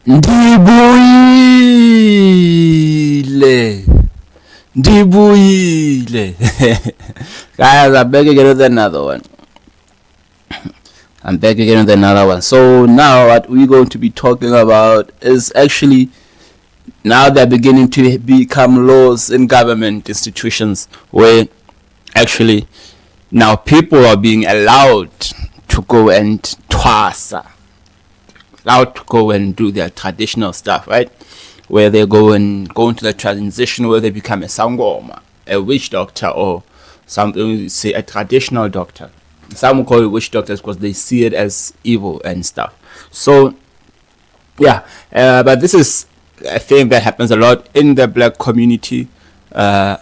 Ndibuyile. Ndibuyile. Guys, I'm back again with another one. So now what we're going to be talking about is actually now they're beginning to become laws in government institutions where actually now people are being allowed to go and twasa, allowed to go and do their traditional stuff, right? Where they go into the transition where they become a Sangoma, a witch doctor, or something, say a traditional doctor. Some call it witch doctors because they see it as evil and stuff. So yeah, but this is a thing that happens a lot in the black community and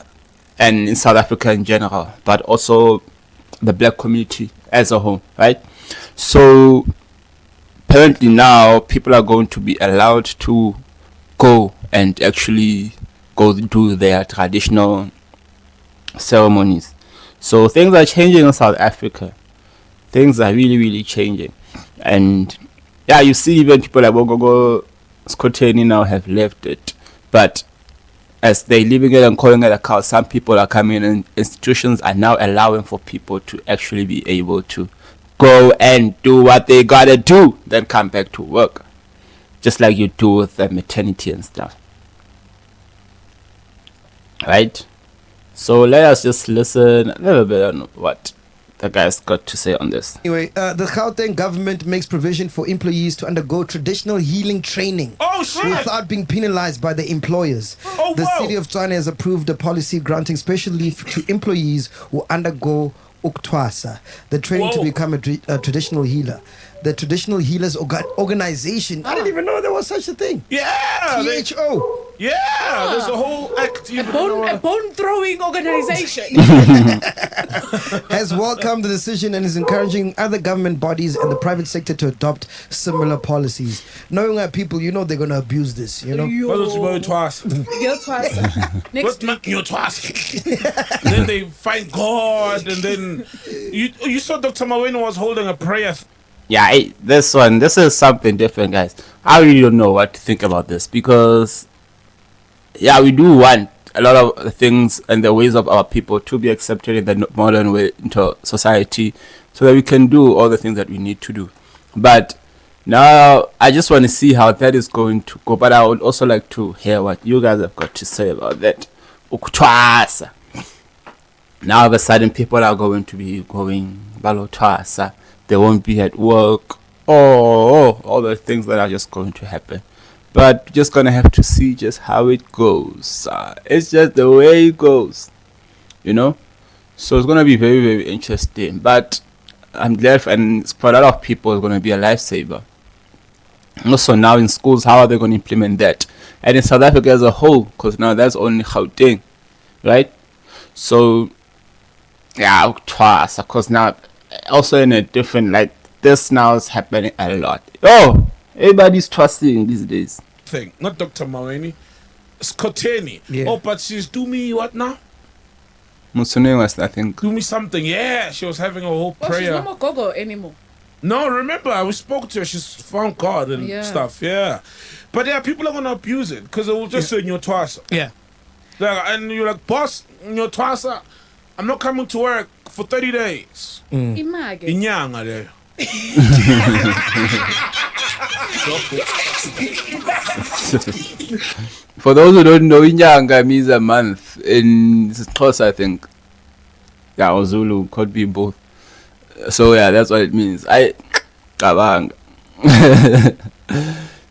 in South Africa in general, but also the black community as a whole, right? So apparently now people are going to be allowed to go and actually go do their traditional ceremonies. So things are changing in South Africa. Things are really, really changing. And yeah, you see even people like Wogogo Tswane now have left it. But as they living it and calling it a cult, some people are coming in, institutions are now allowing for people to actually be able to go and do what they gotta do, then come back to work. Just like you do with the maternity and stuff. Right? So let us just listen a little bit on what the guys got to say on this. Anyway, the Gauteng government makes provision for employees to undergo traditional healing training without being penalized by the employers. The city of Tswane has approved a policy granting special leave to employees who undergo uktwasa, the training to become a traditional healer. The Traditional Healers Organization. I didn't even know there was such a thing. Yeah. THO. There's a whole act. A bone throwing organization. Has welcomed the decision and is encouraging other government bodies and the private sector to adopt similar policies. Knowing our people, you know they're going to abuse this, you know? What's about twice? You're twice. Next week. You're twice. Then they find God, and then you saw Dr. Mawena was holding a prayer. Yeah, this is something different, guys. I really don't know what to think about this because, yeah, we do want a lot of the things and the ways of our people to be accepted in the modern way into society so that we can do all the things that we need to do. But now I just want to see how that is going to go. But I would also like to hear what you guys have got to say about that. Uktwasa. Now all of a sudden people are going to be going balotwasa. They won't be at work. All the things that are just going to happen. But just gonna have to see just how it goes. It's just the way it goes, you know. So it's gonna be very, very interesting. But I'm glad, and for a lot of people, it's gonna be a lifesaver. Also now in schools, how are they gonna implement that? And in South Africa as a whole, because now that's only Gauteng, right? So yeah, twice, of course now. Also in a different, like this now is happening a lot. Everybody's trusting these days. Thing, not Dr. Mawena, Tswane. Yeah. But she's do me what now? Musune was, I think. Do me something. Yeah, she was having a whole Oh, she's prayer. no more gogo anymore. No, remember, we spoke to her. She's found God and stuff. Yeah. But yeah, people are going to abuse it because it will just say in your twice. Yeah. Like, and you're like, boss, in your twice, I'm not coming to work for 30 days. Image. Inyanga there. For those who don't know, Inyanga means a month in Xhosa, I think. Yeah, or Zulu, could be both. So yeah, that's what it means. Kabang.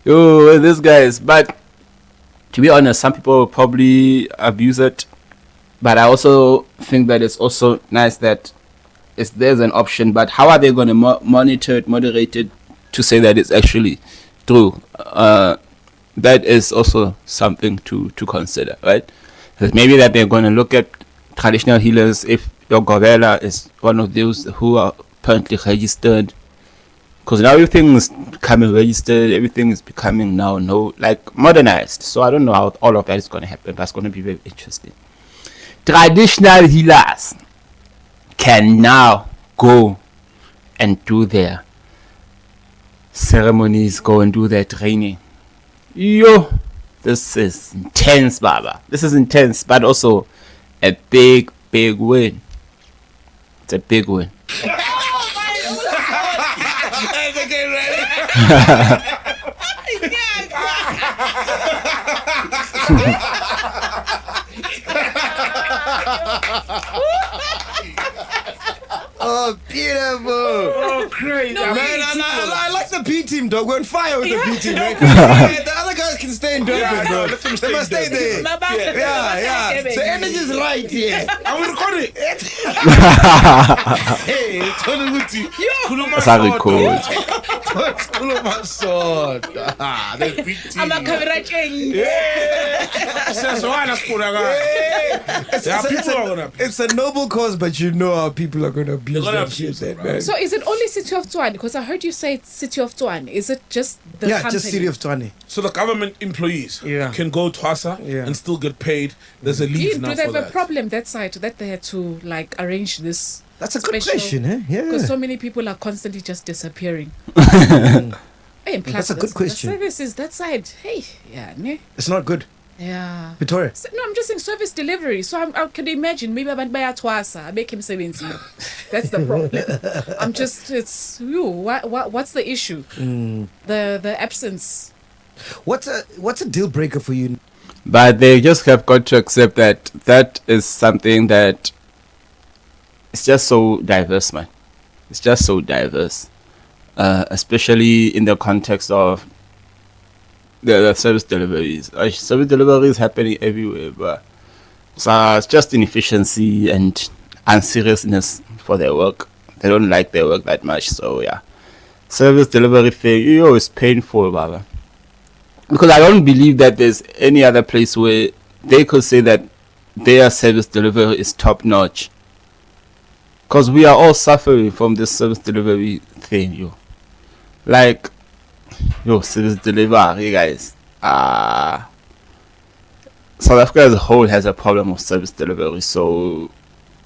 Yo, this guys. But to be honest, some people will probably abuse it. But I also think that it's also nice that there's an option. But how are they going to monitor it, moderate it, to say that it's actually true? That is also something to consider, right? Because maybe that they're going to look at traditional healers if your Govela is one of those who are apparently registered. Because now everything is becoming registered, everything is becoming now modernized. So I don't know how all of that is going to happen. That's going to be very interesting. Traditional healers can now go and do their ceremonies, go and do their training Yo, this is intense, Baba. This is intense, but also a big, big win. It's a big win. Oh, beautiful. Oh, crazy. No, I like the B team, dog. We're on fire with the B team, man. The other guys can stay in Durban, bro. let them They must stay there. Yeah. The energy is right here. I will record it. Hey, Tony Guti. That's how we call it. I'm a camera change. It's a noble cause, but you know how people are going to abuse They're gonna that abuse shit, it, man. So is it only City of Tswane? Because I heard you say it's City of Tswane. Is it just the company? just City of Tswane. So the government employees Yeah. can go to Asa Yeah. and still get paid. There's a Do leave now they for have a that. problem that side that they had to like arrange this? That's a good special- question, eh? Because Yeah. so many people are constantly just disappearing. Hey, and plus That's a good question. The services that side, hey, yeah, ne? It's not good. Yeah. Victoria. No, I'm just saying service delivery. So I can imagine maybe abantu bayatwasa, I make him 70. That's the problem. I'm just, it's you. What's the issue? The absence. What's a deal breaker for you? But they just have got to accept that that is something that it's just so diverse, man. It's just so diverse, especially in the context of the service deliveries. Service delivery is happening everywhere, but so it's just inefficiency and unseriousness for their work. They don't like their work that much, so yeah. Service delivery thing, is painful, Baba. Because I don't believe that there's any other place where they could say that their service delivery is top notch. Because we are all suffering from this service delivery thing, yo. Like, service delivery, guys. South Africa as a whole has a problem of service delivery. So,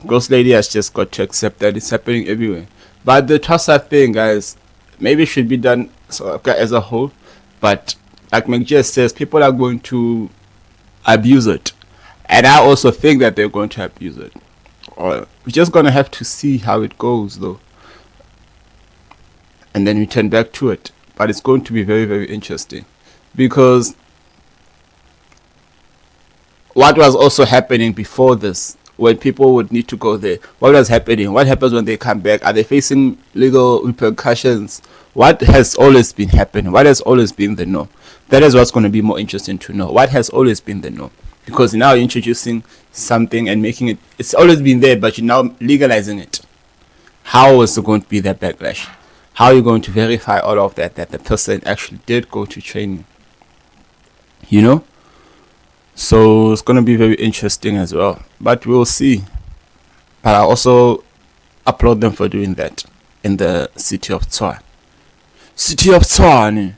Ghost Lady has just got to accept that it's happening everywhere. But the TASA thing, guys, maybe should be done South Africa as a whole. But, like McJ says, people are going to abuse it. And I also think that they're going to abuse it. Or we're just going to have to see how it goes, though. And then we turn back to it. But it's going to be very, very interesting. Because what was also happening before this, when people would need to go there, what was happening? What happens when they come back? Are they facing legal repercussions? What has always been happening? What has always been the norm? That is what's going to be more interesting to know. What has always been the norm? Because now you're introducing something and making it, it's always been there, but you're now legalizing it. How is there going to be that backlash? How are you going to verify all of that the person actually did go to training? You know? So it's going to be very interesting as well. But we'll see. But I also applaud them for doing that in the city of Tswane. City of Tswane.